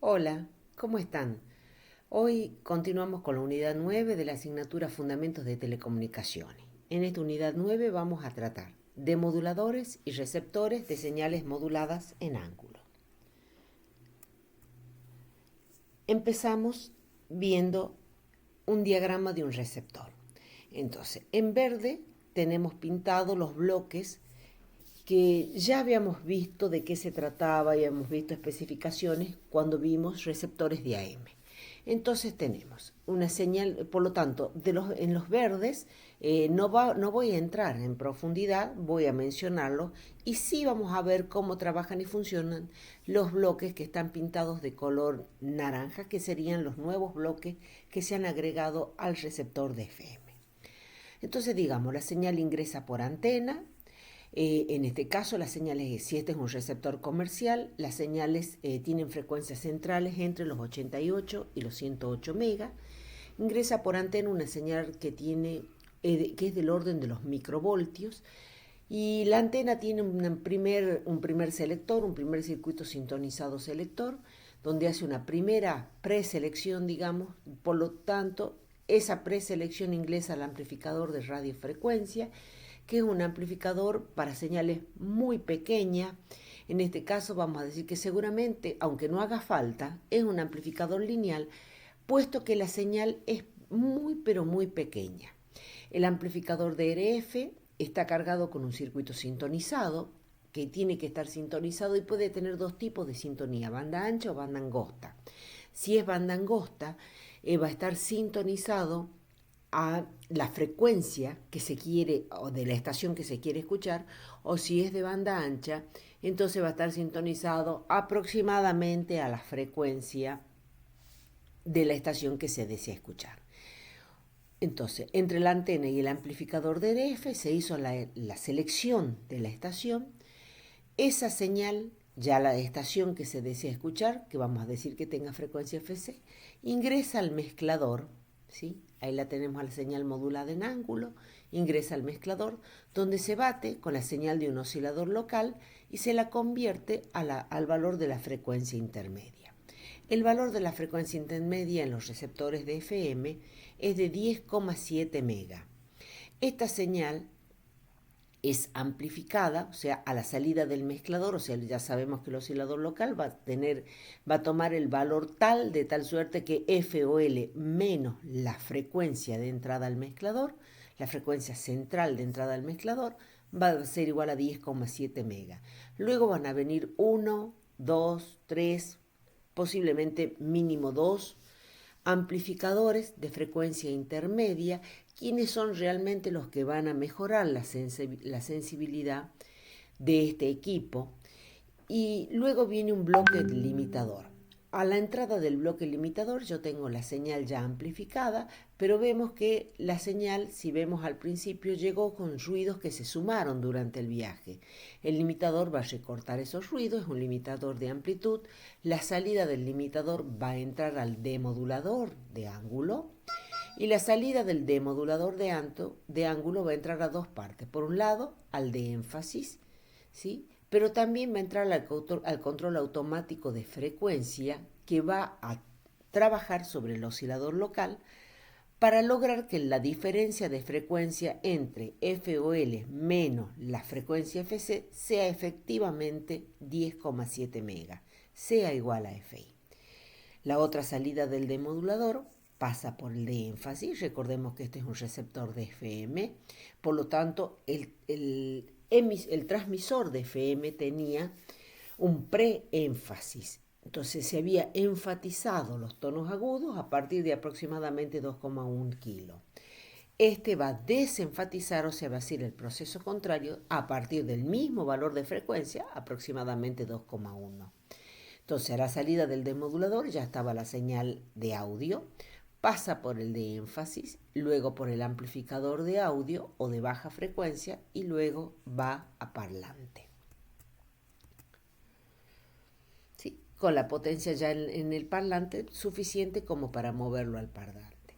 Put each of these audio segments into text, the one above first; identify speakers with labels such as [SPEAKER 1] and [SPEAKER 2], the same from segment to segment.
[SPEAKER 1] Hola, ¿cómo están? Hoy continuamos con la unidad 9 de la asignatura Fundamentos de Telecomunicaciones. En esta unidad 9 vamos a tratar de moduladores y receptores de señales moduladas en ángulo. Empezamos viendo un diagrama de un receptor. Entonces, en verde tenemos pintados los bloques que ya habíamos visto de qué se trataba y habíamos visto especificaciones cuando vimos receptores de AM. Entonces tenemos una señal, por lo tanto, en los verdes no voy a entrar en profundidad, voy a mencionarlo y sí vamos a ver cómo trabajan y funcionan los bloques que están pintados de color naranja, que serían los nuevos bloques que se han agregado al receptor de FM. Entonces, digamos, la señal ingresa por antena. En este caso, las señales, si este es un receptor comercial, las señales tienen frecuencias centrales entre los 88 y los 108 megas. Ingresa por antena una señal que es del orden de los microvoltios. Y la antena tiene un primer selector, un primer circuito sintonizado selector, donde hace una primera preselección, digamos. Por lo tanto, esa preselección ingresa al amplificador de radiofrecuencia, que es un amplificador para señales muy pequeñas. En este caso vamos a decir que seguramente, aunque no haga falta, es un amplificador lineal, puesto que la señal es muy pero muy pequeña. El amplificador de RF está cargado con un circuito sintonizado, que tiene que estar sintonizado y puede tener dos tipos de sintonía, banda ancha o banda angosta. Si es banda angosta, va a estar sintonizado a la frecuencia que se quiere o de la estación que se quiere escuchar, o si es de banda ancha, entonces va a estar sintonizado aproximadamente a la frecuencia de la estación que se desea escuchar. Entonces, entre la antena y el amplificador de RF se hizo la selección de la estación. Esa señal, ya la estación que se desea escuchar, que vamos a decir que tenga frecuencia FC, ingresa al mezclador, ¿sí? Ahí la tenemos a la señal modulada en ángulo, ingresa al mezclador, donde se bate con la señal de un oscilador local y se la convierte al valor de la frecuencia intermedia. El valor de la frecuencia intermedia en los receptores de FM es de 10,7 mega. Esta señal es amplificada, o sea, a la salida del mezclador, o sea, ya sabemos que el oscilador local va a tomar el valor tal, de tal suerte que F o L menos la frecuencia de entrada al mezclador, la frecuencia central de entrada al mezclador, va a ser igual a 10,7 mega. Luego van a venir 1, 2, 3, posiblemente mínimo 2 amplificadores de frecuencia intermedia, quienes son realmente los que van a mejorar la sensibilidad de este equipo. Y luego viene un bloque limitador. A la entrada del bloque limitador yo tengo la señal ya amplificada, pero vemos que la señal, si vemos al principio, llegó con ruidos que se sumaron durante el viaje. El limitador va a recortar esos ruidos, es un limitador de amplitud. La salida del limitador va a entrar al demodulador de ángulo y la salida del demodulador de ángulo va a entrar a dos partes. Por un lado, al de énfasis, ¿sí? Pero también va a entrar al control automático de frecuencia, que va a trabajar sobre el oscilador local para lograr que la diferencia de frecuencia entre FOL menos la frecuencia FC sea efectivamente 10,7 mega, sea igual a FI. La otra salida del demodulador pasa por el de énfasis. Recordemos que este es un receptor de FM, por lo tanto el transmisor de FM tenía un preénfasis. Entonces se había enfatizado los tonos agudos a partir de aproximadamente 2,1 kilo. Este va a desenfatizar, o sea, va a ser el proceso contrario a partir del mismo valor de frecuencia, aproximadamente 2,1. Entonces, a la salida del demodulador ya estaba la señal de audio, pasa por el de énfasis, luego por el amplificador de audio o de baja frecuencia y luego va a parlante. ¿Sí? Con la potencia ya en el parlante suficiente como para moverlo al parlante.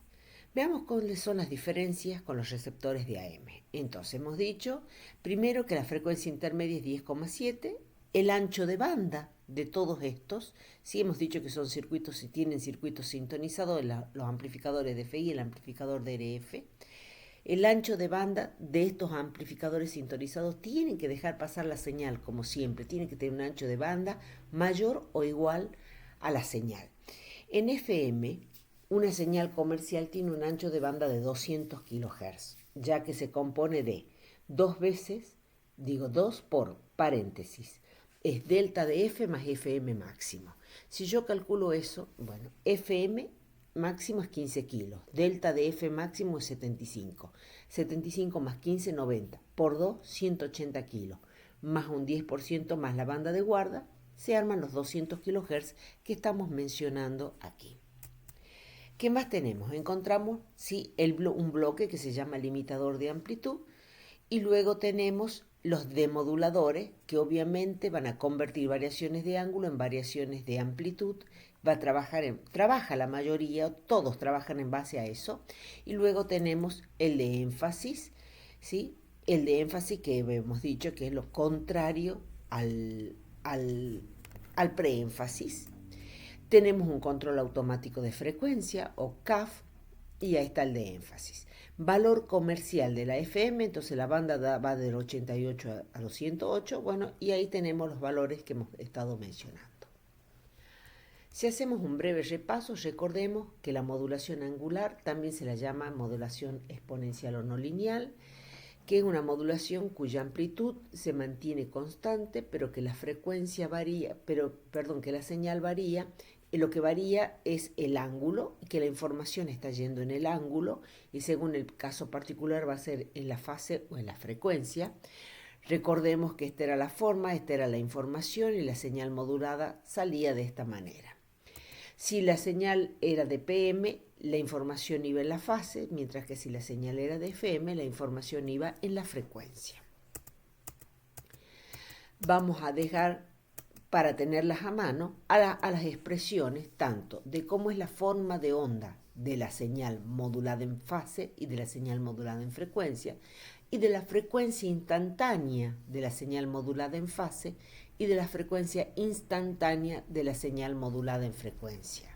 [SPEAKER 1] Veamos cuáles son las diferencias con los receptores de AM. Entonces, hemos dicho primero que la frecuencia intermedia es 10,7, el ancho de banda de todos estos, sí hemos dicho que son circuitos y tienen circuitos sintonizados, los amplificadores de FI y el amplificador de RF. El ancho de banda de estos amplificadores sintonizados tienen que dejar pasar la señal, como siempre, tiene que tener un ancho de banda mayor o igual a la señal. En FM, una señal comercial tiene un ancho de banda de 200 kHz, ya que se compone de dos veces, digo 2 por paréntesis, es delta de F más FM máximo. Si yo calculo eso, bueno, FM máximo es 15 kilos, delta de F máximo es 75, 75 más 15, 90, por 2, 180 kilos, más un 10% más la banda de guarda, se arman los 200 kHz que estamos mencionando aquí. ¿Qué más tenemos? Encontramos sí, un bloque que se llama limitador de amplitud y luego tenemos los demoduladores que obviamente van a convertir variaciones de ángulo en variaciones de amplitud. Trabaja la mayoría, todos trabajan en base a eso. Y luego tenemos el de énfasis, ¿sí? El de énfasis que hemos dicho que es lo contrario al preénfasis. Tenemos un control automático de frecuencia o CAF y ahí está el de énfasis. Valor comercial de la FM, entonces la banda va del 88 a los 108, bueno, y ahí tenemos los valores que hemos estado mencionando. Si hacemos un breve repaso, recordemos que la modulación angular también se la llama modulación exponencial o no lineal, que es una modulación cuya amplitud se mantiene constante, pero que la frecuencia varía, que la señal varía, y lo que varía es el ángulo, y que la información está yendo en el ángulo, y según el caso particular va a ser en la fase o en la frecuencia. Recordemos que esta era la forma, esta era la información, y la señal modulada salía de esta manera. Si la señal era de PM, la información iba en la fase, mientras que si la señal era de FM, la información iba en la frecuencia. Vamos a dejar, para tenerlas a mano, a las expresiones tanto de cómo es la forma de onda de la señal modulada en fase y de la señal modulada en frecuencia, y de la frecuencia instantánea de la señal modulada en fase y de la frecuencia instantánea de la señal modulada en frecuencia.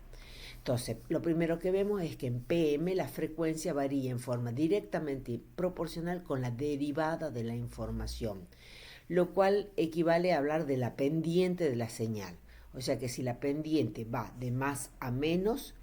[SPEAKER 1] Entonces, lo primero que vemos es que en PM la frecuencia varía en forma directamente proporcional con la derivada de la información, lo cual equivale a hablar de la pendiente de la señal. O sea que si la pendiente va de más a menos,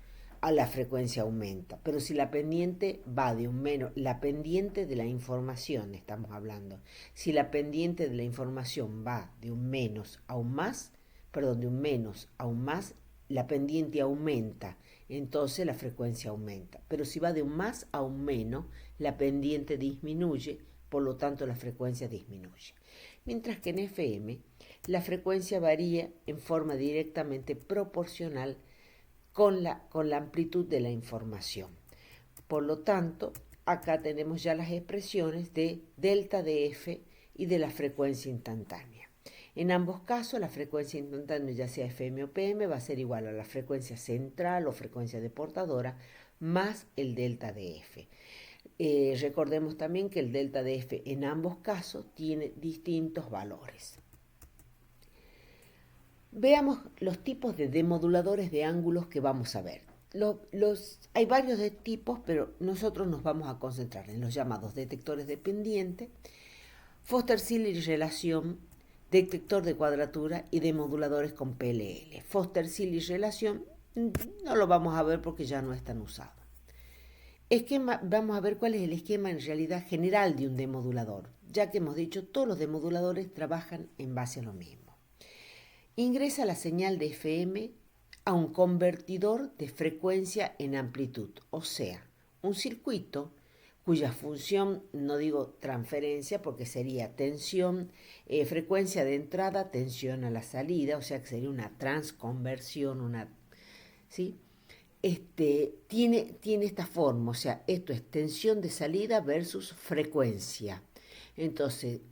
[SPEAKER 1] a la frecuencia aumenta. Pero si la pendiente va de un menos, la pendiente de la información estamos hablando, si la pendiente de la información va de un menos a un más, de un menos a un más, la pendiente aumenta, entonces la frecuencia aumenta. Pero si va de un más a un menos, la pendiente disminuye, por lo tanto la frecuencia disminuye. Mientras que en FM la frecuencia varía en forma directamente proporcional con la amplitud de la información. Por lo tanto, acá tenemos ya las expresiones de delta de F y de la frecuencia instantánea. En ambos casos, la frecuencia instantánea, ya sea FM o PM, va a ser igual a la frecuencia central o frecuencia de portadora más el delta de F. Recordemos también que el delta de F en ambos casos tiene distintos valores. Veamos los tipos de demoduladores de ángulos que vamos a ver. Hay varios de tipos, pero nosotros nos vamos a concentrar en los llamados detectores de pendiente, Foster-Siller relación, detector de cuadratura y demoduladores con PLL. Foster-Siller relación no lo vamos a ver porque ya no es tan usado. Vamos a ver cuál es el esquema en realidad general de un demodulador, ya que hemos dicho todos los demoduladores trabajan en base a lo mismo. Ingresa la señal de FM a un convertidor de frecuencia en amplitud, o sea, un circuito cuya función, no digo transferencia porque sería tensión, frecuencia de entrada, tensión a la salida, o sea que sería una transconversión, ¿sí? Tiene esta forma, o sea, esto es tensión de salida versus frecuencia. Entonces,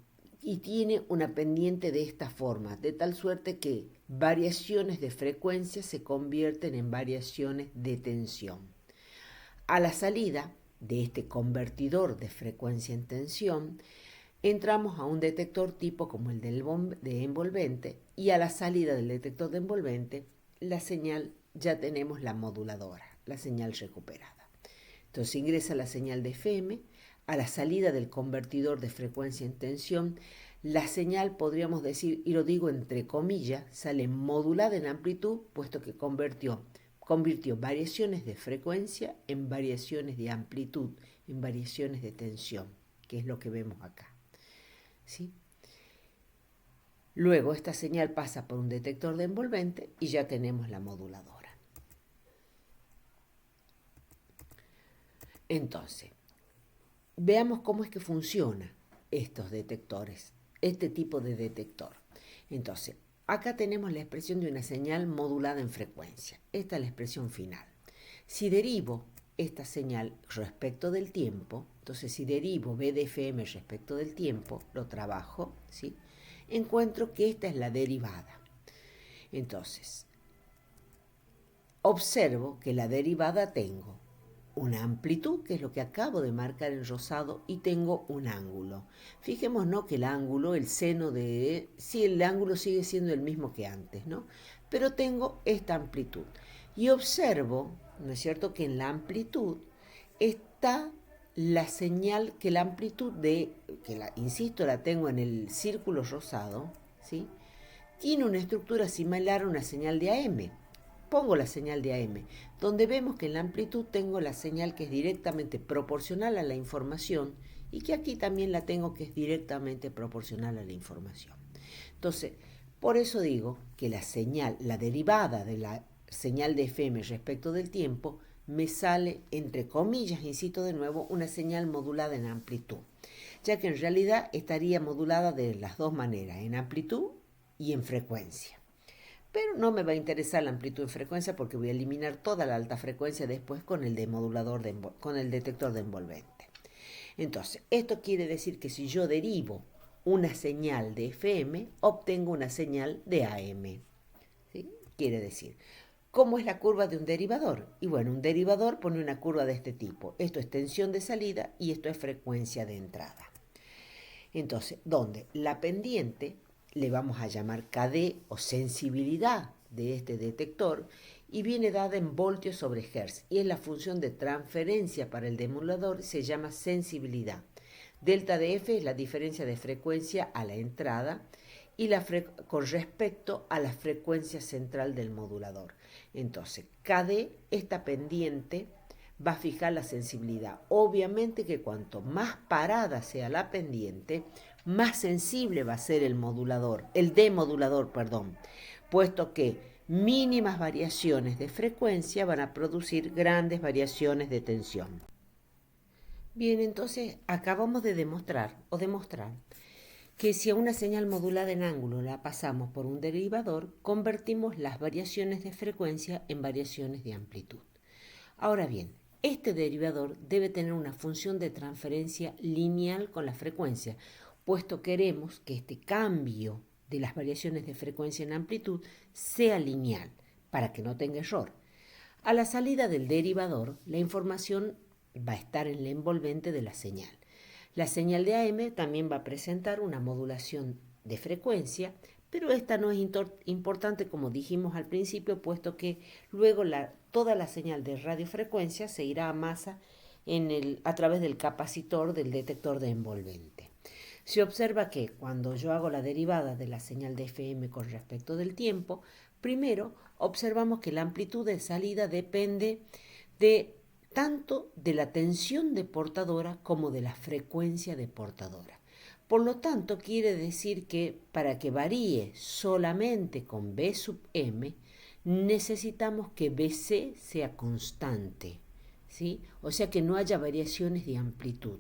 [SPEAKER 1] y tiene una pendiente de esta forma, de tal suerte que variaciones de frecuencia se convierten en variaciones de tensión. A la salida de este convertidor de frecuencia en tensión, entramos a un detector tipo como el de envolvente y a la salida del detector de envolvente, la señal ya tenemos la moduladora, la señal recuperada. Entonces ingresa la señal de FM, a la salida del convertidor de frecuencia en tensión, la señal, podríamos decir, y lo digo entre comillas, sale modulada en amplitud, puesto que convirtió variaciones de frecuencia en variaciones de amplitud, en variaciones de tensión, que es lo que vemos acá. ¿Sí? Luego esta señal pasa por un detector de envolvente y ya tenemos la moduladora. Entonces, veamos cómo es que funciona estos detectores, este tipo de detector. Entonces, acá tenemos la expresión de una señal modulada en frecuencia. Esta es la expresión final. Si derivo esta señal respecto del tiempo, entonces si derivo B de FM respecto del tiempo, lo trabajo, ¿sí? Encuentro que esta es la derivada. Entonces, observo que la derivada tengo una amplitud, que es lo que acabo de marcar en rosado, y tengo un ángulo. Fijémonos que el ángulo, el seno de... Sí, el ángulo sigue siendo el mismo que antes, ¿no? Pero tengo esta amplitud. Y observo, ¿no es cierto?, que en la amplitud está la señal, que la amplitud de... insisto, la tengo en el círculo rosado, ¿sí? Tiene una estructura similar a una señal de AM. Pongo la señal de AM, donde vemos que en la amplitud tengo la señal que es directamente proporcional a la información y que aquí también la tengo que es directamente proporcional a la información. Entonces, por eso digo que la señal, la derivada de la señal de FM respecto del tiempo, me sale, entre comillas, insisto de nuevo, una señal modulada en amplitud, ya que en realidad estaría modulada de las dos maneras, en amplitud y en frecuencia. Pero no me va a interesar la amplitud en frecuencia porque voy a eliminar toda la alta frecuencia después con el con el detector de envolvente. Entonces, esto quiere decir que si yo derivo una señal de FM, obtengo una señal de AM. ¿Sí? Quiere decir, ¿cómo es la curva de un derivador? Y bueno, un derivador pone una curva de este tipo. Esto es tensión de salida y esto es frecuencia de entrada. Entonces, donde la pendiente le vamos a llamar KD o sensibilidad de este detector y viene dada en voltios sobre hertz y es la función de transferencia para el demodulador, se llama sensibilidad. Delta de F es la diferencia de frecuencia a la entrada y con respecto a la frecuencia central del modulador. Entonces, KD, esta pendiente, va a fijar la sensibilidad. Obviamente que cuanto más parada sea la pendiente, más sensible va a ser el demodulador, puesto que mínimas variaciones de frecuencia van a producir grandes variaciones de tensión. Bien, entonces acabamos de demostrar que si a una señal modulada en ángulo la pasamos por un derivador, convertimos las variaciones de frecuencia en variaciones de amplitud. Ahora bien, este derivador debe tener una función de transferencia lineal con la frecuencia, puesto queremos que este cambio de las variaciones de frecuencia en amplitud sea lineal, para que no tenga error. A la salida del derivador, la información va a estar en la envolvente de la señal. La señal de AM también va a presentar una modulación de frecuencia, pero esta no es importante, como dijimos al principio, puesto que luego toda la señal de radiofrecuencia se irá a masa a través del capacitor del detector de envolvente. Se observa que cuando yo hago la derivada de la señal de FM con respecto del tiempo, primero observamos que la amplitud de salida depende tanto de la tensión de portadora como de la frecuencia de portadora. Por lo tanto, quiere decir que para que varíe solamente con B sub M, necesitamos que BC sea constante, ¿sí? O sea que no haya variaciones de amplitud.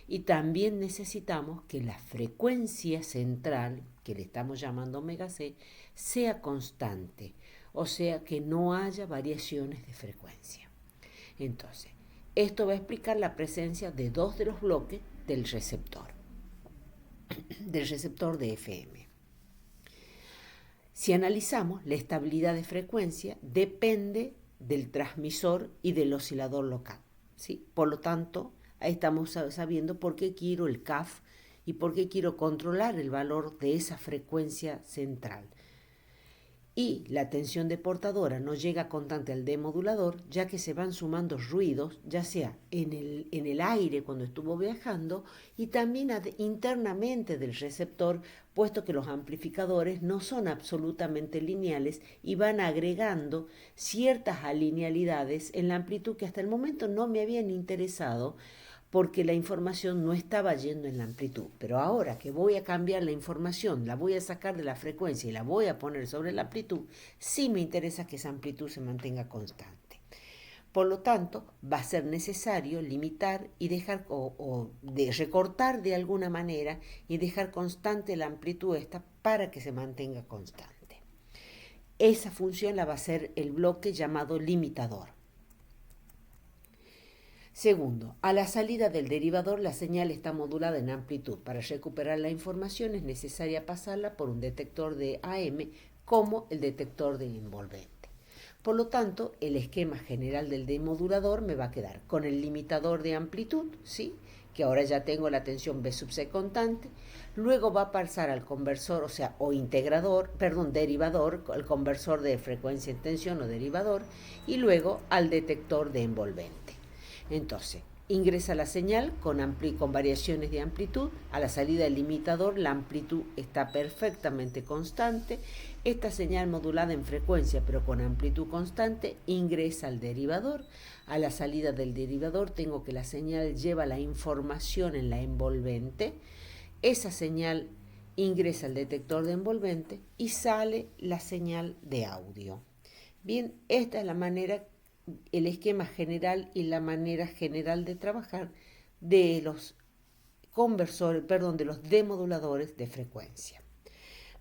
[SPEAKER 1] Y también necesitamos que la frecuencia central, que le estamos llamando omega C, sea constante, o sea que no haya variaciones de frecuencia. Entonces, esto va a explicar la presencia de dos de los bloques del receptor de FM. Si analizamos, la estabilidad de frecuencia depende del transmisor y del oscilador local, ¿sí? Por lo tanto, ahí estamos sabiendo por qué quiero el CAF y porque quiero controlar el valor de esa frecuencia central. Y la tensión deportadora no llega constante al demodulador, ya que se van sumando ruidos, ya sea en el aire cuando estuvo viajando y también internamente del receptor, puesto que los amplificadores no son absolutamente lineales y van agregando ciertas alinealidades en la amplitud que hasta el momento no me habían interesado, porque la información no estaba yendo en la amplitud. Pero ahora que voy a cambiar la información, la voy a sacar de la frecuencia y la voy a poner sobre la amplitud, sí me interesa que esa amplitud se mantenga constante. Por lo tanto, va a ser necesario limitar y dejar o de recortar de alguna manera y dejar constante la amplitud esta para que se mantenga constante. Esa función la va a hacer el bloque llamado limitador. Segundo, a la salida del derivador la señal está modulada en amplitud. Para recuperar la información es necesaria pasarla por un detector de AM como el detector de envolvente. Por lo tanto, el esquema general del demodulador me va a quedar con el limitador de amplitud, ¿sí?, que ahora ya tengo la tensión B sub C constante. Luego va a pasar al conversor, derivador, el conversor de frecuencia en tensión o derivador, y luego al detector de envolvente. Entonces, ingresa la señal con variaciones de amplitud. A la salida del limitador la amplitud está perfectamente constante. Esta señal modulada en frecuencia pero con amplitud constante ingresa al derivador. A la salida del derivador tengo que la señal lleva la información en la envolvente. Esa señal ingresa al detector de envolvente y sale la señal de audio. Bien, esta es la manera, el esquema general y la manera general de trabajar de los de los demoduladores de frecuencia.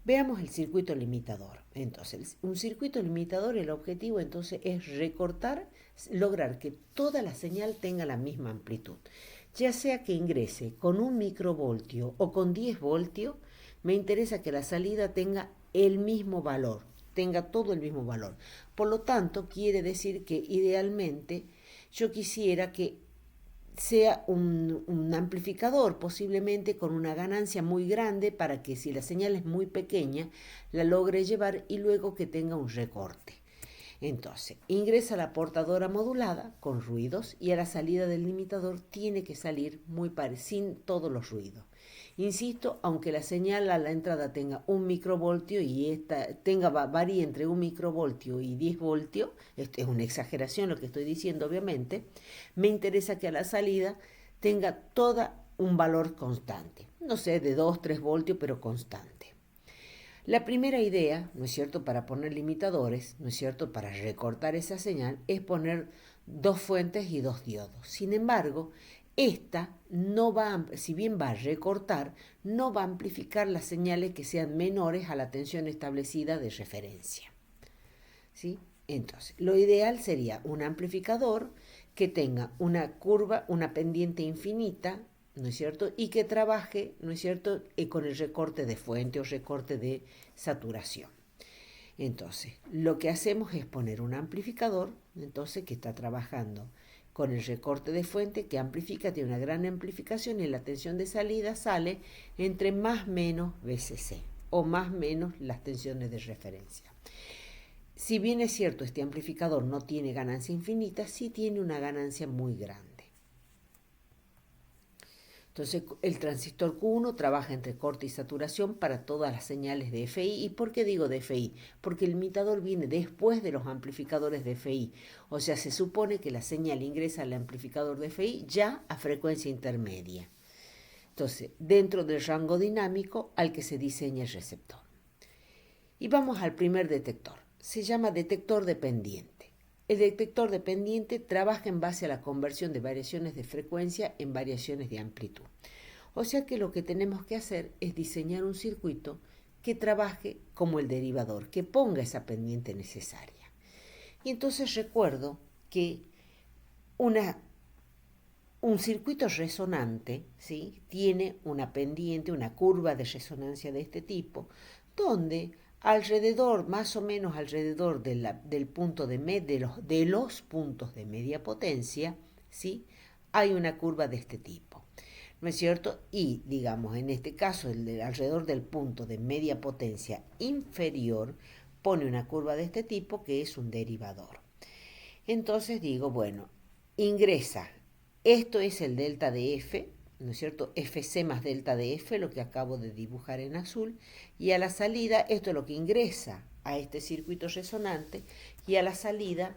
[SPEAKER 1] Veamos el circuito limitador. Entonces, un circuito limitador, el objetivo entonces es lograr que toda la señal tenga la misma amplitud. Ya sea que ingrese con 1 microvoltio o con 10 voltios, me interesa que la salida tenga el mismo valor, tenga todo el mismo valor. Por lo tanto, quiere decir que idealmente yo quisiera que sea un amplificador, posiblemente con una ganancia muy grande, para que si la señal es muy pequeña, la logre llevar y luego que tenga un recorte. Entonces, ingresa la portadora modulada con ruidos y a la salida del limitador tiene que salir sin todos los ruidos. Insisto, aunque la señal a la entrada tenga 1 microvoltio y esta varíe entre 1 microvoltio y 10 voltios, esto es una exageración lo que estoy diciendo obviamente, me interesa que a la salida tenga toda un valor constante, no sé, de 2, 3 voltios, pero constante. La primera idea, ¿no es cierto?, para poner limitadores, ¿no es cierto?, para recortar esa señal, es poner 2 fuentes y 2 diodos. Sin embargo, esta no va, si bien va a recortar, no va a amplificar las señales que sean menores a la tensión establecida de referencia. ¿Sí? Entonces, lo ideal sería un amplificador que tenga una curva, una pendiente infinita, ¿no es cierto?, y que trabaje, ¿no es cierto?, con el recorte de fuente o recorte de saturación. Entonces, lo que hacemos es poner un amplificador, entonces, que está trabajando con el recorte de fuente, que amplifica, tiene una gran amplificación y la tensión de salida sale entre más menos VCC o más menos las tensiones de referencia. Si bien es cierto, este amplificador no tiene ganancia infinita, sí tiene una ganancia muy grande. Entonces, el transistor Q1 trabaja entre corte y saturación para todas las señales de FI. ¿Y por qué digo de FI? Porque el limitador viene después de los amplificadores de FI. O sea, se supone que la señal ingresa al amplificador de FI ya a frecuencia intermedia. Entonces, dentro del rango dinámico al que se diseña el receptor. Y vamos al primer detector. Se llama detector dependiente. El detector dependiente trabaja en base a la conversión de variaciones de frecuencia en variaciones de amplitud. O sea que lo que tenemos que hacer es diseñar un circuito que trabaje como el derivador, que ponga esa pendiente necesaria. Y entonces recuerdo que un circuito resonante, ¿sí?, tiene una pendiente, una curva de resonancia de este tipo, donde más o menos alrededor del punto de los puntos de media potencia, ¿sí?, hay una curva de este tipo. ¿no es cierto? Y, digamos, en este caso, alrededor del punto de media potencia inferior, pone una curva de este tipo que es un derivador. Entonces digo, bueno, ingresa, esto es el delta de F, ¿no es cierto? FC más delta de F, lo que acabo de dibujar en azul, y a la salida, esto es lo que ingresa a este circuito resonante, y a la salida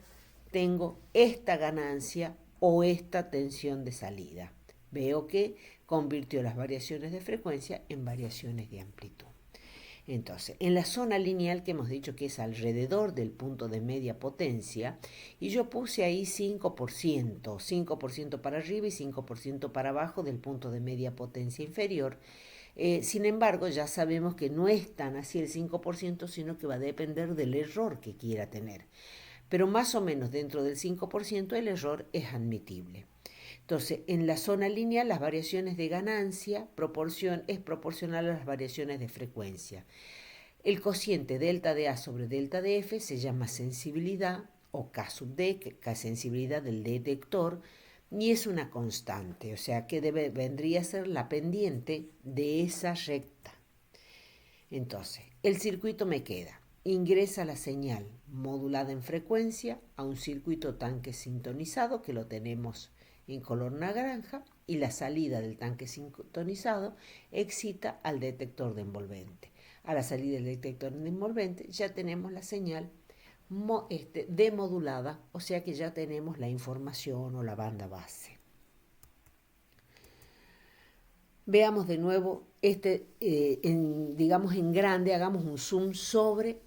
[SPEAKER 1] tengo esta ganancia o esta tensión de salida. Veo que convirtió las variaciones de frecuencia en variaciones de amplitud. Entonces, en la zona lineal que hemos dicho que es alrededor del punto de media potencia, y yo puse ahí 5% para arriba y 5% para abajo del punto de media potencia inferior. Sin embargo, ya sabemos que no es tan así el 5%, sino que va a depender del error que quiera tener. Pero más o menos dentro del 5% el error es admitible. Entonces, en la zona lineal las variaciones de ganancia es proporcional a las variaciones de frecuencia. El cociente delta de A sobre delta de F se llama sensibilidad o K sub D, que es sensibilidad del detector, y es una constante, o sea que vendría a ser la pendiente de esa recta. Entonces, el circuito me queda. Ingresa la señal modulada en frecuencia a un circuito tanque sintonizado, que lo tenemos en color naranja, y la salida del tanque sintonizado excita al detector de envolvente. A la salida del detector de envolvente ya tenemos la señal demodulada, o sea que ya tenemos la información o la banda base. Veamos de nuevo, digamos en grande, hagamos un zoom sobre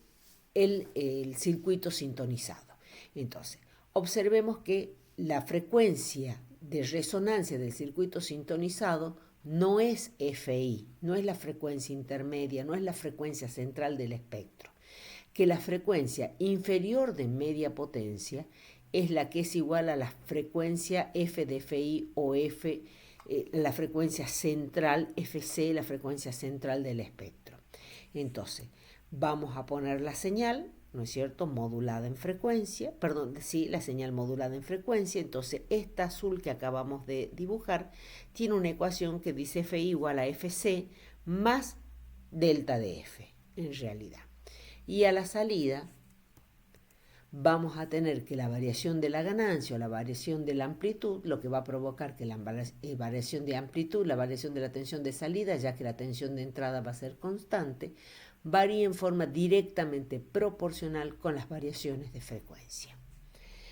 [SPEAKER 1] el circuito sintonizado. Entonces, observemos que la frecuencia de resonancia del circuito sintonizado no es FI, no es la frecuencia intermedia, no es la frecuencia central del espectro, que la frecuencia inferior de media potencia es la que es igual a la frecuencia F de FI o F, la frecuencia central FC, la frecuencia central del espectro. Entonces, vamos a poner la señal, ¿no es cierto?, modulada en frecuencia, la señal modulada en frecuencia. Entonces, esta azul que acabamos de dibujar tiene una ecuación que dice Fi igual a Fc más delta de F, en realidad. Y a la salida vamos a tener que la variación de la ganancia o la variación de la amplitud, lo que va a provocar que la variación de amplitud, la variación de la tensión de salida, ya que la tensión de entrada va a ser constante, varía en forma directamente proporcional con las variaciones de frecuencia.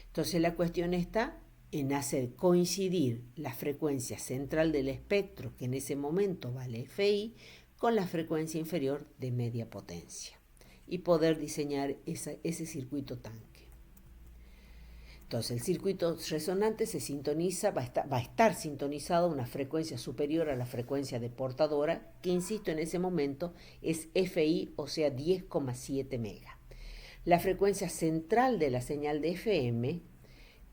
[SPEAKER 1] Entonces la cuestión está en hacer coincidir la frecuencia central del espectro, que en ese momento vale Fi, con la frecuencia inferior de media potencia, y poder diseñar ese circuito tanque. Entonces el circuito resonante se sintoniza, va a estar sintonizado a una frecuencia superior a la frecuencia de portadora, que insisto en ese momento es FI, o sea 10,7 mega. La frecuencia central de la señal de FM,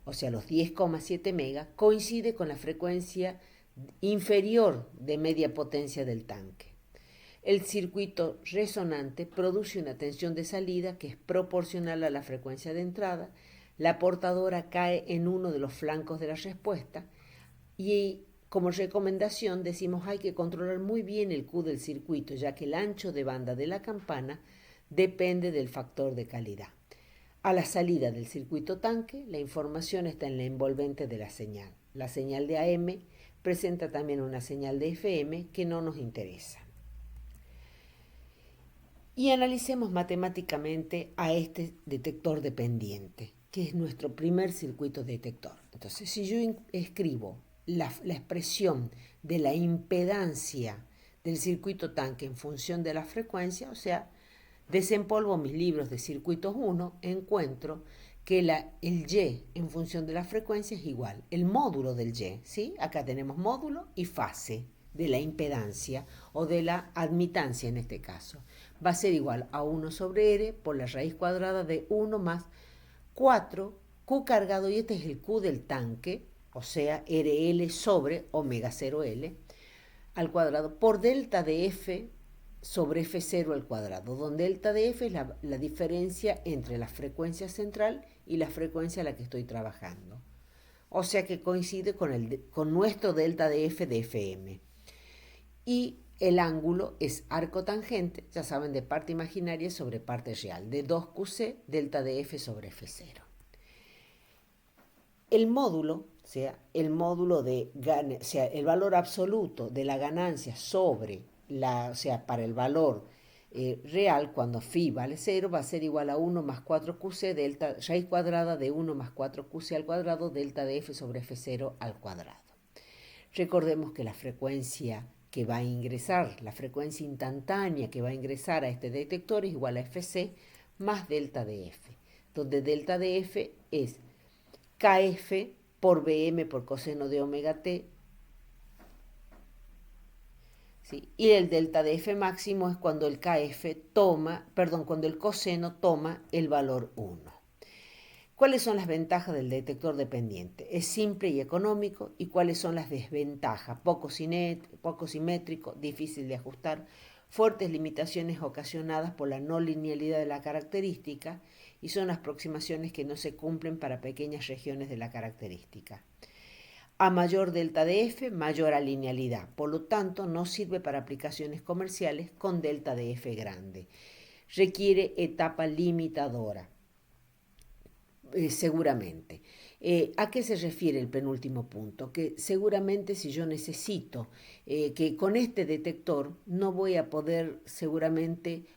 [SPEAKER 1] o sea los 10,7 mega, coincide con la frecuencia inferior de media potencia del tanque. El circuito resonante produce una tensión de salida que es proporcional a la frecuencia de entrada. La portadora cae en uno de los flancos de la respuesta y como recomendación decimos hay que controlar muy bien el Q del circuito, ya que el ancho de banda de la campana depende del factor de calidad. A la salida del circuito tanque, la información está en la envolvente de la señal. La señal de AM presenta también una señal de FM que no nos interesa. Y analicemos matemáticamente a este detector dependiente, que es nuestro primer circuito detector. Entonces, si yo escribo la expresión de la impedancia del circuito tanque en función de la frecuencia, o sea, desempolvo mis libros de circuitos 1, encuentro que el Y en función de la frecuencia es igual, el módulo del Y, ¿sí? Acá tenemos módulo y fase de la impedancia o de la admitancia en este caso. Va a ser igual a 1 sobre R por la raíz cuadrada de 1 más 4 Q cargado, y este es el Q del tanque, o sea, RL sobre omega 0L al cuadrado por delta de F sobre F0 al cuadrado, donde delta de F es la diferencia entre la frecuencia central y la frecuencia a la que estoy trabajando. o sea que coincide con nuestro delta de F de Fm. Y el ángulo es arco tangente, ya saben, de parte imaginaria sobre parte real, de 2QC delta de F sobre F0. El módulo, el valor absoluto de la ganancia sobre para el valor real, cuando phi vale 0, va a ser igual a 1 más 4QC delta, raíz cuadrada de 1 más 4QC al cuadrado delta de F sobre F0 al cuadrado. Recordemos que la frecuencia que va a ingresar, la frecuencia instantánea que va a ingresar a este detector es igual a Fc más delta de F, donde delta de F es Kf por Bm por coseno de omega t, ¿sí? Y el delta de F máximo es cuando el cuando el coseno toma el valor 1. ¿Cuáles son las ventajas del detector dependiente? Es simple y económico. ¿Y cuáles son las desventajas? Poco simétrico, difícil de ajustar, fuertes limitaciones ocasionadas por la no linealidad de la característica y son aproximaciones que no se cumplen para pequeñas regiones de la característica. A mayor delta de F, mayor alinealidad. Por lo tanto, no sirve para aplicaciones comerciales con delta de F grande. Requiere etapa limitadora. Seguramente. ¿A qué se refiere el penúltimo punto? Que seguramente si yo necesito que con este detector no voy a poder seguramente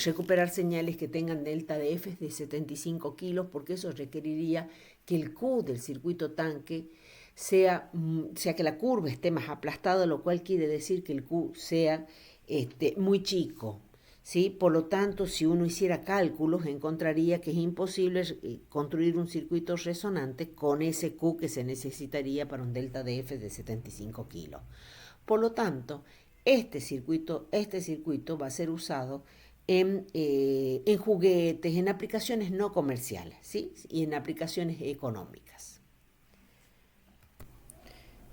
[SPEAKER 1] recuperar señales que tengan delta de F de 75 kilos, porque eso requeriría que el Q del circuito tanque sea que la curva esté más aplastada, lo cual quiere decir que el Q sea muy chico. ¿Sí? Por lo tanto, si uno hiciera cálculos, encontraría que es imposible construir un circuito resonante con ese Q que se necesitaría para un delta de F de 75 kilos. Por lo tanto, este circuito va a ser usado en juguetes, en aplicaciones no comerciales, ¿sí? Y en aplicaciones económicas.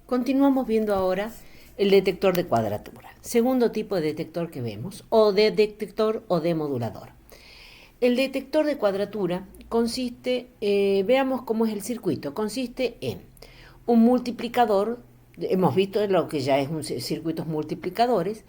[SPEAKER 1] Continuamos viendo ahora el detector de cuadratura. Segundo tipo de detector que vemos, o de detector o de modulador. El detector de cuadratura consiste, veamos cómo es el circuito, consiste en un multiplicador, hemos visto lo que ya es circuitos multiplicadores,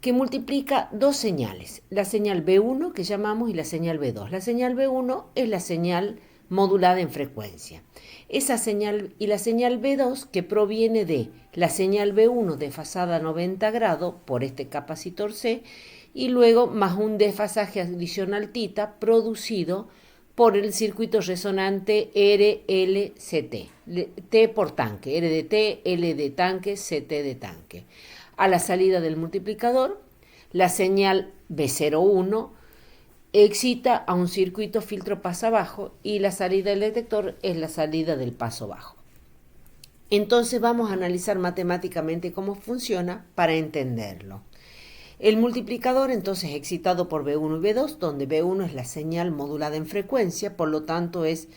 [SPEAKER 1] que multiplica dos señales, la señal B1 que llamamos y la señal B2. La señal B1 es la señal modulada en frecuencia. Esa señal y la señal B2 que proviene de la señal B1 desfasada a 90 grados por este capacitor C y luego más un desfasaje adicional θ producido por el circuito resonante RLCT, T por tanque, R de T, L de tanque, CT de tanque. A la salida del multiplicador, la señal B01 excita a un circuito filtro paso bajo y la salida del detector es la salida del paso bajo. Entonces vamos a analizar matemáticamente cómo funciona para entenderlo. El multiplicador entonces es excitado por B1 y B2, donde B1 es la señal modulada en frecuencia, por lo tanto es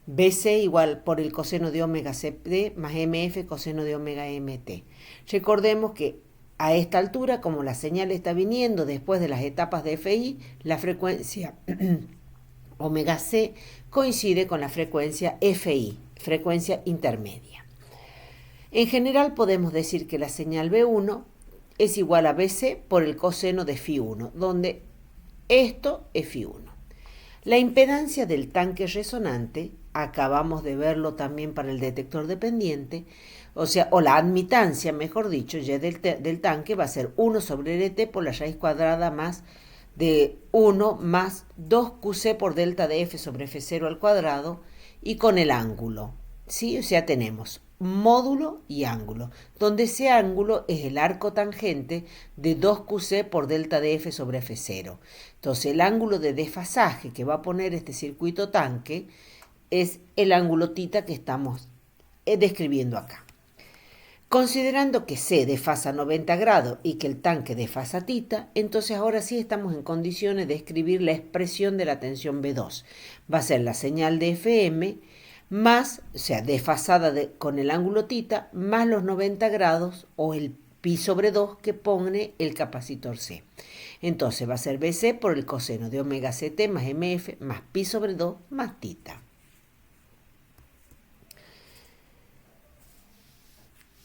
[SPEAKER 1] BC igual por el coseno de omega CD más MF coseno de omega MT. Recordemos que a esta altura, como la señal está viniendo después de las etapas de FI, la frecuencia omega C coincide con la frecuencia FI, frecuencia intermedia. En general podemos decir que la señal B1 es igual a BC por el coseno de Φ1, donde esto es Φ1. La impedancia del tanque resonante, acabamos de verlo también para el detector dependiente, o la admitancia, mejor dicho, ya del tanque va a ser 1 sobre LT por la raíz cuadrada más de 1 más 2QC por delta de F sobre F0 al cuadrado y con el ángulo, ¿sí? O sea, tenemos módulo y ángulo, donde ese ángulo es el arco tangente de 2QC por delta de F sobre F0. Entonces, el ángulo de desfasaje que va a poner este circuito tanque es el ángulo θ que estamos describiendo acá. Considerando que C desfasa 90 grados y que el tanque desfasa θ, entonces ahora sí estamos en condiciones de escribir la expresión de la tensión B2. Va a ser la señal de FM más, desfasada con el ángulo θ, más los 90 grados o el pi sobre 2 que pone el capacitor C. Entonces va a ser BC por el coseno de omega CT más MF más pi sobre 2 más θ.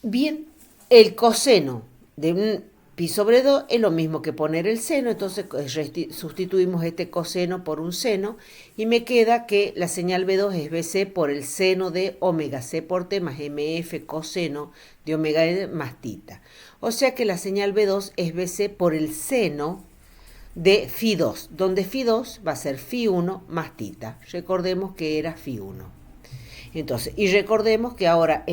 [SPEAKER 1] Bien, el coseno de un pi sobre 2 es lo mismo que poner el seno, entonces sustituimos este coseno por un seno y me queda que la señal B2 es BC por el seno de omega C por T más MF coseno de omega N más tita. O sea que la señal B2 es BC por el seno de Φ2, donde Φ2 va a ser Φ1 más tita. Recordemos que era Φ1. Entonces, y recordemos que ahora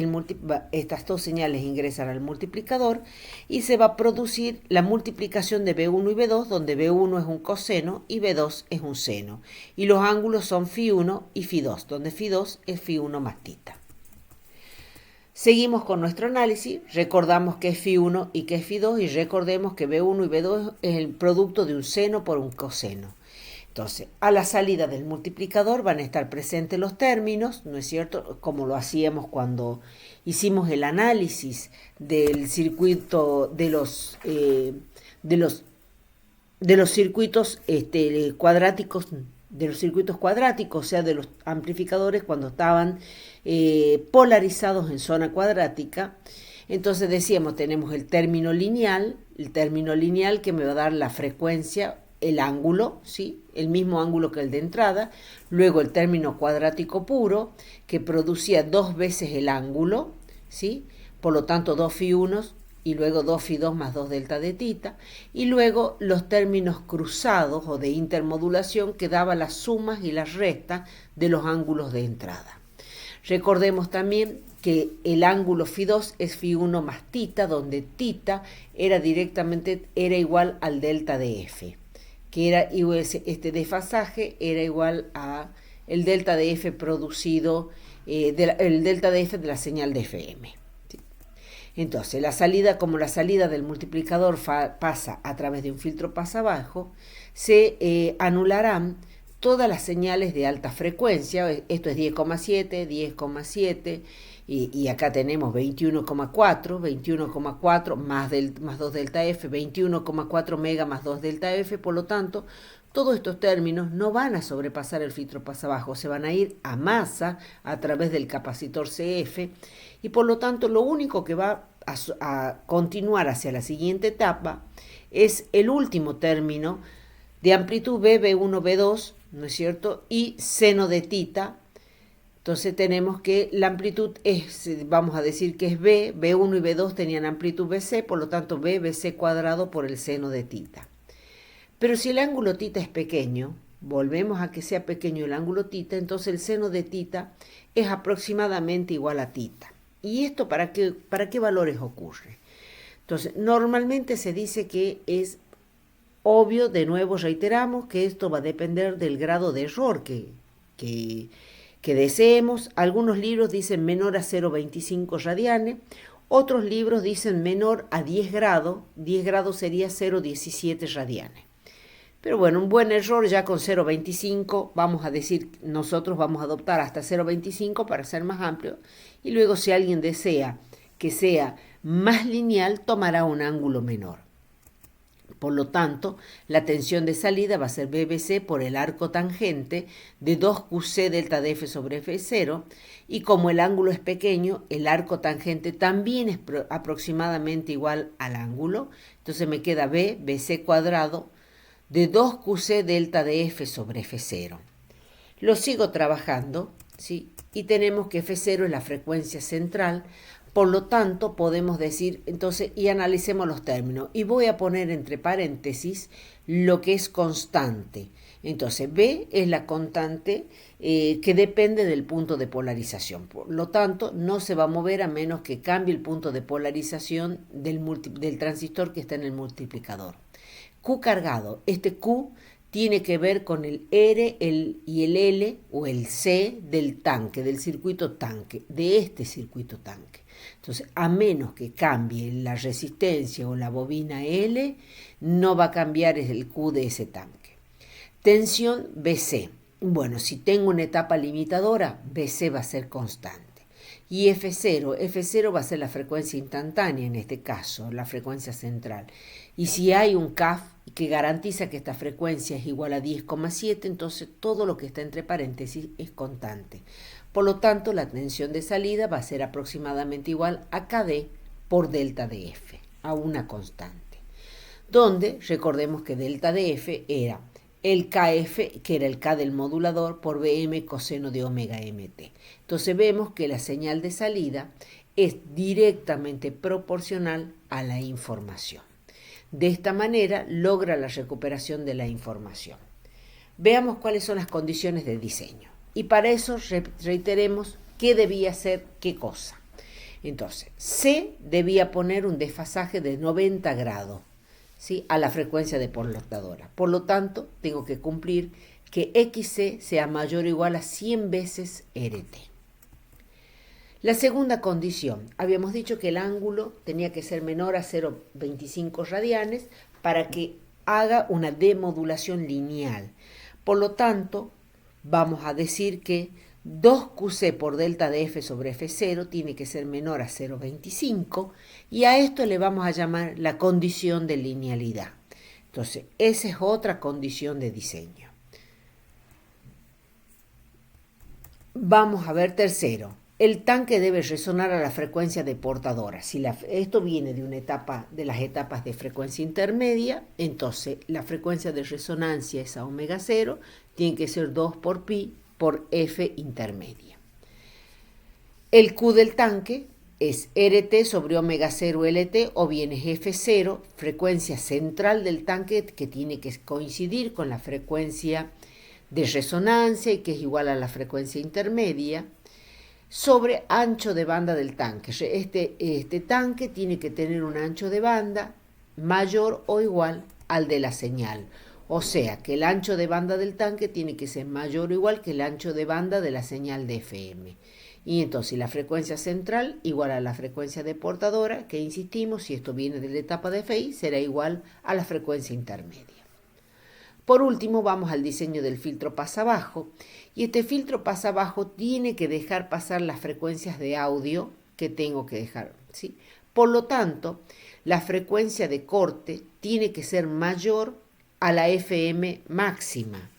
[SPEAKER 1] estas dos señales ingresan al multiplicador y se va a producir la multiplicación de B1 y B2, donde B1 es un coseno y B2 es un seno. Y los ángulos son Φ1 y Φ2, donde Φ2 es Φ1 más tita. Seguimos con nuestro análisis, recordamos que es Φ1 y que es Φ2 y recordemos que B1 y B2 es el producto de un seno por un coseno. Entonces, a la salida del multiplicador van a estar presentes los términos, ¿no es cierto? Como lo hacíamos cuando hicimos el análisis del circuito de los circuitos cuadráticos, de los circuitos cuadráticos, o sea, de los amplificadores cuando estaban polarizados en zona cuadrática. Entonces decíamos, tenemos el término lineal que me va a dar la frecuencia, el ángulo, ¿sí? El mismo ángulo que el de entrada, luego el término cuadrático puro, que producía 2 veces el ángulo, ¿sí? Por lo tanto 2 Φ1 y luego 2 Φ2 más 2 delta de tita, y luego los términos cruzados o de intermodulación que daba las sumas y las restas de los ángulos de entrada. Recordemos también que el ángulo Φ2 es Φ1 más tita, donde tita era igual al delta de F, que era este desfasaje era igual a el delta de F producido, el delta de F de la señal de FM. ¿Sí? Entonces, la salida del multiplicador pasa a través de un filtro pasabajo, se anularán todas las señales de alta frecuencia, esto es 10,7, 10,7, y acá tenemos 21,4 más 2 delta F, 21,4 mega más 2 delta F, por lo tanto, todos estos términos no van a sobrepasar el filtro pasabajo, se van a ir a masa a través del capacitor CF, y por lo tanto lo único que va a continuar hacia la siguiente etapa es el último término de amplitud B, B1, B2, ¿no es cierto? Y seno de tita. Entonces tenemos que la amplitud vamos a decir que es B, B1 y B2 tenían amplitud BC, por lo tanto B, BC cuadrado por el seno de tita. Pero si el ángulo tita es pequeño, volvemos a que sea pequeño el ángulo tita, entonces el seno de tita es aproximadamente igual a tita. ¿Y esto para qué valores ocurre? Entonces, normalmente se dice que es obvio, de nuevo reiteramos, que esto va a depender del grado de error que deseemos. Algunos libros dicen menor a 0,25 radianes, otros libros dicen menor a 10 grados, 10 grados sería 0,17 radianes. Pero bueno, un buen error ya con 0,25, vamos a decir, nosotros vamos a adoptar hasta 0,25 para ser más amplio, y luego si alguien desea que sea más lineal, tomará un ángulo menor. Por lo tanto, la tensión de salida va a ser BBC por el arco tangente de 2QC delta de F sobre F0, y como el ángulo es pequeño, el arco tangente también es aproximadamente igual al ángulo, entonces me queda BC cuadrado de 2QC delta de F sobre F0. Lo sigo trabajando, ¿sí? Y tenemos que F0 es la frecuencia central, por lo tanto podemos decir, entonces, y analicemos los términos, y voy a poner entre paréntesis lo que es constante. Entonces, B es la constante que depende del punto de polarización, por lo tanto, no se va a mover a menos que cambie el punto de polarización del transistor que está en el multiplicador. Q cargado, este Q tiene que ver con el R y el L o el C del tanque, del circuito tanque, de este circuito tanque. Entonces, a menos que cambie la resistencia o la bobina L, no va a cambiar el Q de ese tanque. Tensión BC. Bueno, si tengo una etapa limitadora, BC va a ser constante. y F0. F0 va a ser la frecuencia instantánea en este caso, la frecuencia central. Y si hay un CAF que garantiza que esta frecuencia es igual a 10,7, entonces todo lo que está entre paréntesis es constante. Por lo tanto, la tensión de salida va a ser aproximadamente igual a KD por delta de F, a una constante. Donde recordemos que delta de F era el KF, que era el K del modulador, por BM coseno de omega MT. Entonces vemos que la señal de salida es directamente proporcional a la información. De esta manera logra la recuperación de la información. Veamos cuáles son las condiciones de diseño. Y para eso reiteremos qué debía ser qué cosa. Entonces, C debía poner un desfasaje de 90 grados, ¿sí?, a la frecuencia de portadora. Por lo tanto, tengo que cumplir que XC sea mayor o igual a 100 veces RT. La segunda condición, habíamos dicho que el ángulo tenía que ser menor a 0,25 radianes para que haga una demodulación lineal. Por lo tanto, vamos a decir que 2QC por delta de F sobre F0 tiene que ser menor a 0,25 y a esto le vamos a llamar la condición de linealidad. Entonces, esa es otra condición de diseño. Vamos a ver tercero. El tanque debe resonar a la frecuencia de portadora. Si esto viene de una etapa, de las etapas de frecuencia intermedia, entonces la frecuencia de resonancia es a omega 0, tiene que ser 2 por pi por F intermedia. El Q del tanque es RT sobre omega 0 LT o bien es F0, frecuencia central del tanque que tiene que coincidir con la frecuencia de resonancia y que es igual a la frecuencia intermedia, sobre ancho de banda del tanque. Este tanque tiene que tener un ancho de banda mayor o igual al de la señal. O sea que el ancho de banda del tanque tiene que ser mayor o igual que el ancho de banda de la señal de FM. Y entonces la frecuencia central igual a la frecuencia de portadora, que insistimos, si esto viene de la etapa de FI, será igual a la frecuencia intermedia. Por último, vamos al diseño del filtro pasabajo. Y este filtro pasabajo tiene que dejar pasar las frecuencias de audio que tengo que dejar, ¿sí? Por lo tanto, la frecuencia de corte tiene que ser mayor a la FM máxima,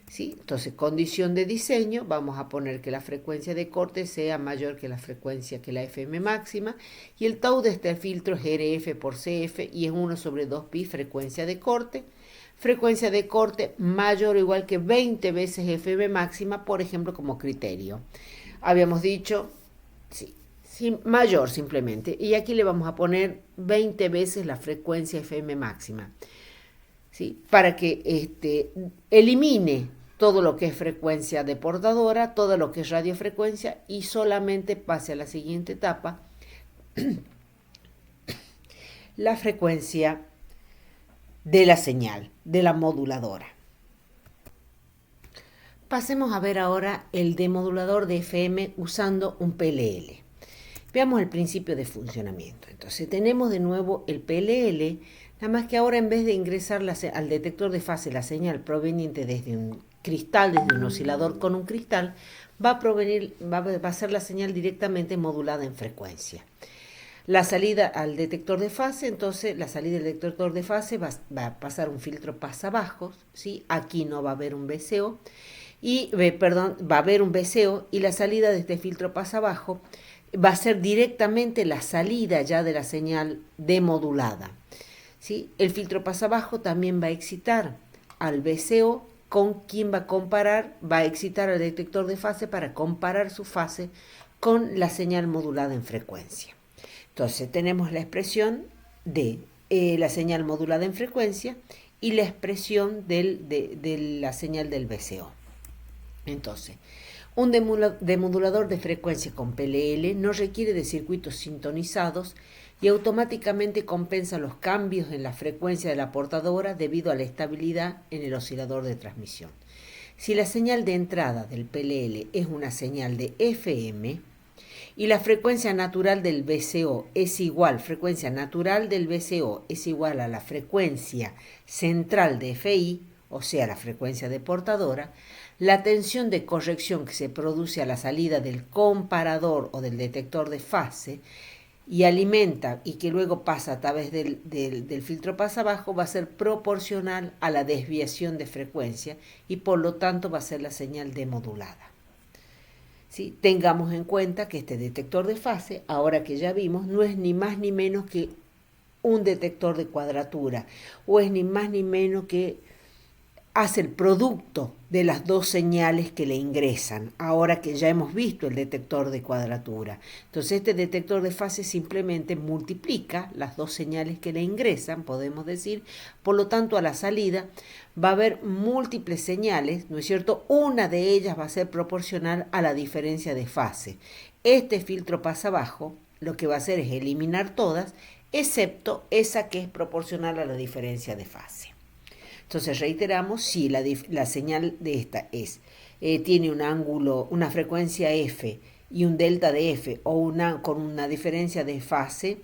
[SPEAKER 1] ¿sí? Entonces, condición de diseño, vamos a poner que la frecuencia de corte sea mayor que la frecuencia que la FM máxima. Y el tau de este filtro es RF por CF y es 1 sobre 2pi frecuencia de corte. Frecuencia de corte mayor o igual que 20 veces FM máxima, por ejemplo, como criterio. Habíamos dicho, sí, mayor simplemente. Y aquí le vamos a poner 20 veces la frecuencia FM máxima, ¿sí?, para que elimine todo lo que es frecuencia de portadora, todo lo que es radiofrecuencia y solamente pase a la siguiente etapa, la frecuencia de la señal, de la moduladora. Pasemos a ver ahora el demodulador de FM usando un PLL. Veamos el principio de funcionamiento. Entonces tenemos de nuevo el PLL, nada más que ahora en vez de ingresar al detector de fase la señal proveniente desde un cristal, desde un oscilador con un cristal, va a ser la señal directamente modulada en frecuencia. La salida al detector de fase, entonces la salida del detector de fase va a pasar un filtro pasabajos, ¿sí? Aquí no va a haber un VCO, va a haber un VCO y la salida de este filtro pasabajo va a ser directamente la salida ya de la señal demodulada, ¿sí? El filtro pasabajo también va a excitar al VCO con quien va a comparar, va a excitar al detector de fase para comparar su fase con la señal modulada en frecuencia. Entonces tenemos la expresión de la señal modulada en frecuencia y la expresión de la señal del VCO. Entonces, un demodulador de frecuencia con PLL no requiere de circuitos sintonizados y automáticamente compensa los cambios en la frecuencia de la portadora debido a la estabilidad en el oscilador de transmisión. Si la señal de entrada del PLL es una señal de FM, y la frecuencia natural del VCO es igual, frecuencia natural del VCO es igual a la frecuencia central de FI, o sea, la frecuencia de portadora, La tensión de corrección que se produce a la salida del comparador o del detector de fase y alimenta y que luego pasa a través del filtro pasabajo va a ser proporcional a la desviación de frecuencia y por lo tanto va a ser la señal demodulada. ¿Sí? Tengamos en cuenta que este detector de fase, ahora que ya vimos, no es ni más ni menos que un detector de cuadratura o es ni más ni menos que hace el producto de las dos señales que le ingresan, ahora que ya hemos visto el detector de cuadratura. Entonces este detector de fase simplemente multiplica las dos señales que le ingresan, podemos decir, por lo tanto a la salida va a haber múltiples señales, ¿no es cierto? Una de ellas va a ser proporcional a la diferencia de fase. Este filtro pasabajo lo que va a hacer es eliminar todas, excepto esa que es proporcional a la diferencia de fase. Entonces reiteramos, si la señal de esta tiene un ángulo, una frecuencia f y un delta de f o con una diferencia de fase,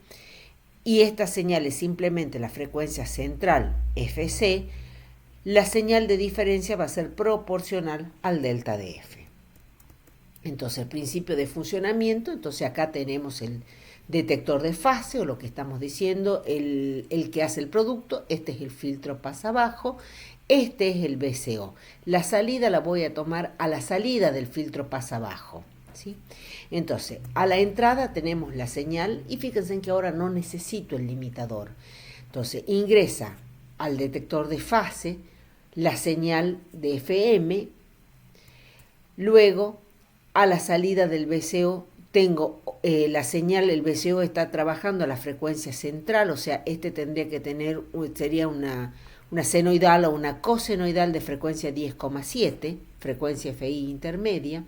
[SPEAKER 1] y esta señal es simplemente la frecuencia central fc, la señal de diferencia va a ser proporcional al delta de f. Entonces el principio de funcionamiento, entonces acá tenemos el detector de fase o lo que estamos diciendo, el que hace el producto, este es el filtro pasabajo, este es el VCO. La salida la voy a tomar a la salida del filtro pasabajo, ¿sí? Entonces, a la entrada tenemos la señal y fíjense en que ahora no necesito el limitador. Entonces, ingresa al detector de fase la señal de FM, luego a la salida del VCO tengo la señal, el VCO está trabajando a la frecuencia central, o sea, este tendría que tener, sería una senoidal o una cosenoidal de frecuencia 10,7, frecuencia FI intermedia.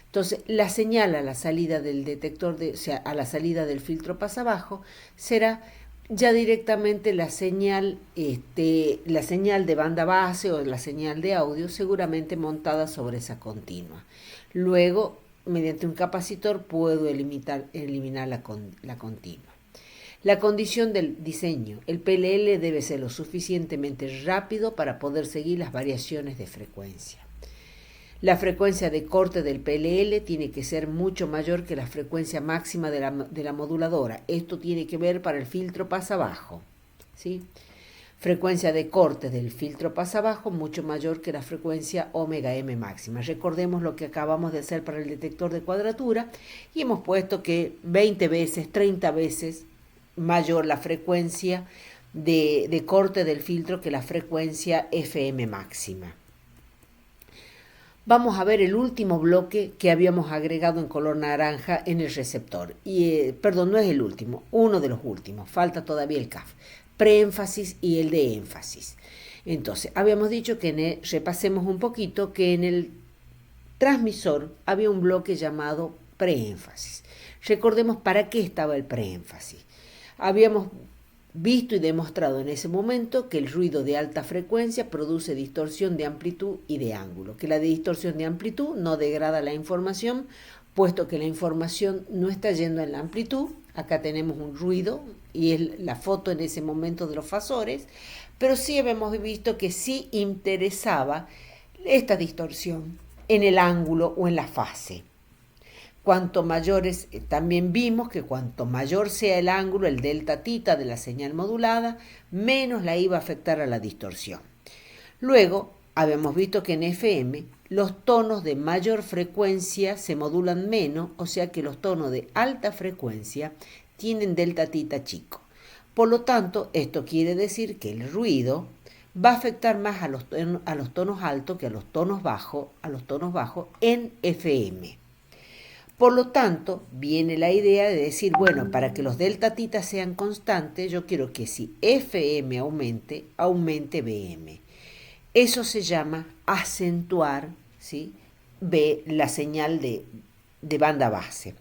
[SPEAKER 1] Entonces, la señal a la salida del detector, o sea, a la salida del filtro pasabajo, será ya directamente la señal de banda base o la señal de audio, seguramente montada sobre esa continua. Luego, mediante un capacitor puedo eliminar la continua. La condición del diseño. El PLL debe ser lo suficientemente rápido para poder seguir las variaciones de frecuencia. La frecuencia de corte del PLL tiene que ser mucho mayor que la frecuencia máxima de la moduladora. Esto tiene que ver para el filtro pasabajo, ¿sí? Frecuencia de corte del filtro pasabajo mucho mayor que la frecuencia omega m máxima. Recordemos lo que acabamos de hacer para el detector de cuadratura y hemos puesto que 20 veces, 30 veces mayor la frecuencia de corte del filtro que la frecuencia FM máxima. Vamos a ver el último bloque que habíamos agregado en color naranja en el receptor. Perdón, no es el último, uno de los últimos. Falta todavía el CAF. Preénfasis y el de énfasis. Entonces, habíamos dicho que repasemos un poquito que en el transmisor había un bloque llamado preénfasis. Recordemos para qué estaba el preénfasis. Habíamos visto y demostrado en ese momento que el ruido de alta frecuencia produce distorsión de amplitud y de ángulo, que la distorsión de amplitud no degrada la información, puesto que la información no está yendo en la amplitud. Acá tenemos un ruido y es la foto en ese momento de los fasores, pero sí hemos visto que sí interesaba esta distorsión en el ángulo o en la fase. Cuanto mayores, también vimos que cuanto mayor sea el ángulo, el delta tita de la señal modulada, menos la iba a afectar a la distorsión. Luego, habíamos visto que en FM los tonos de mayor frecuencia se modulan menos, o sea que los tonos de alta frecuencia tienen delta tita chico. Por lo tanto, esto quiere decir que el ruido va a afectar más a los tonos altos que a los tonos bajos en FM. Por lo tanto, viene la idea de decir, bueno, para que los delta tita sean constantes, yo quiero que si FM aumente, aumente BM. Eso se llama acentuar, ¿sí? La señal de banda base.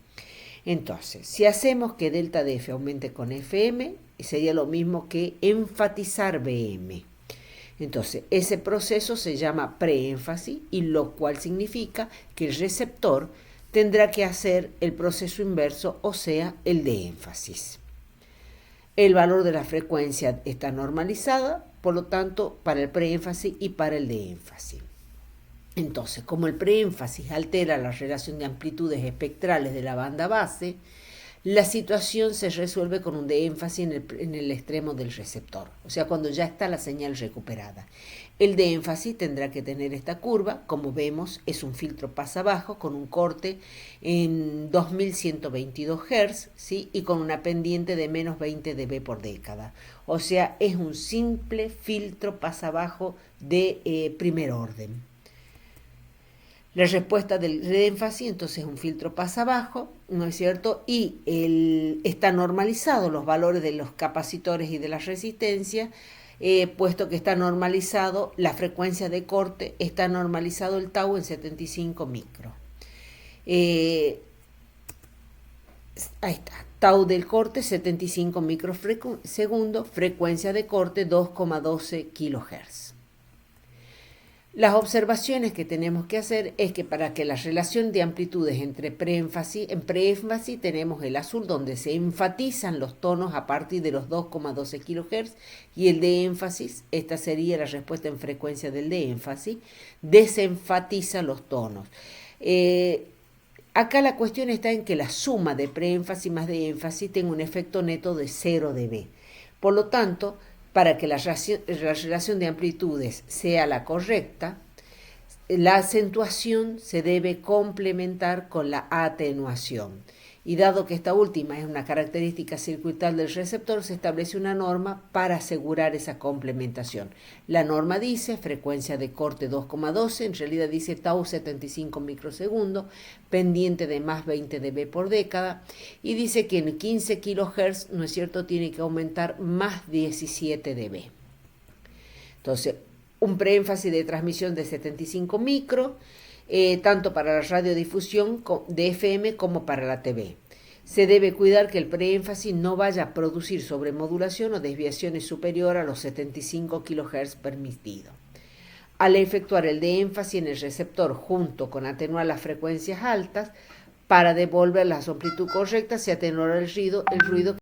[SPEAKER 1] Entonces, si hacemos que delta de F aumente con FM, sería lo mismo que enfatizar BM. Entonces, ese proceso se llama preénfasis, y lo cual significa que el receptor tendrá que hacer el proceso inverso, o sea, el de énfasis. El valor de la frecuencia está normalizada, por lo tanto, para el preénfasis y para el de énfasis. Entonces, como el preénfasis altera la relación de amplitudes espectrales de la banda base, la situación se resuelve con un de énfasis en el extremo del receptor, o sea, cuando ya está la señal recuperada. El de énfasis tendrá que tener esta curva, como vemos, es un filtro pasa abajo con un corte en 2122 Hz, ¿sí? Y con una pendiente de menos 20 dB por década. O sea, es un simple filtro pasa abajo de primer orden. La respuesta del énfasis, entonces, es un filtro pasa abajo, ¿no es cierto? Y está normalizado los valores de los capacitores y de la resistencia, puesto que está normalizado la frecuencia de corte, está normalizado el tau en 75 micro. Ahí está, tau del corte 75 microsegundos, frecuencia de corte 2,12 kHz. Las observaciones que tenemos que hacer es que para que la relación de amplitudes entre preénfasis, en preénfasis tenemos el azul donde se enfatizan los tonos a partir de los 2,12 kHz y el de énfasis, esta sería la respuesta en frecuencia del de énfasis, desenfatiza los tonos. Acá la cuestión está en que la suma de preénfasis más de énfasis tenga un efecto neto de 0 dB. Por lo tanto, para que la relación de amplitudes sea la correcta, la acentuación se debe complementar con la atenuación. Y dado que esta última es una característica circuital del receptor, se establece una norma para asegurar esa complementación. La norma dice frecuencia de corte 2,12, en realidad dice tau 75 microsegundos, pendiente de más 20 dB por década, y dice que en 15 kHz, ¿no es cierto?, tiene que aumentar más 17 dB. Entonces, un preénfasis de transmisión de 75 micro, tanto para la radiodifusión de FM como para la TV. Se debe cuidar que el preénfasis no vaya a producir sobremodulación o desviaciones superior a los 75 kHz permitidos. Al efectuar el de énfasis en el receptor junto con atenuar las frecuencias altas, para devolver la amplitud correcta se atenúa el ruido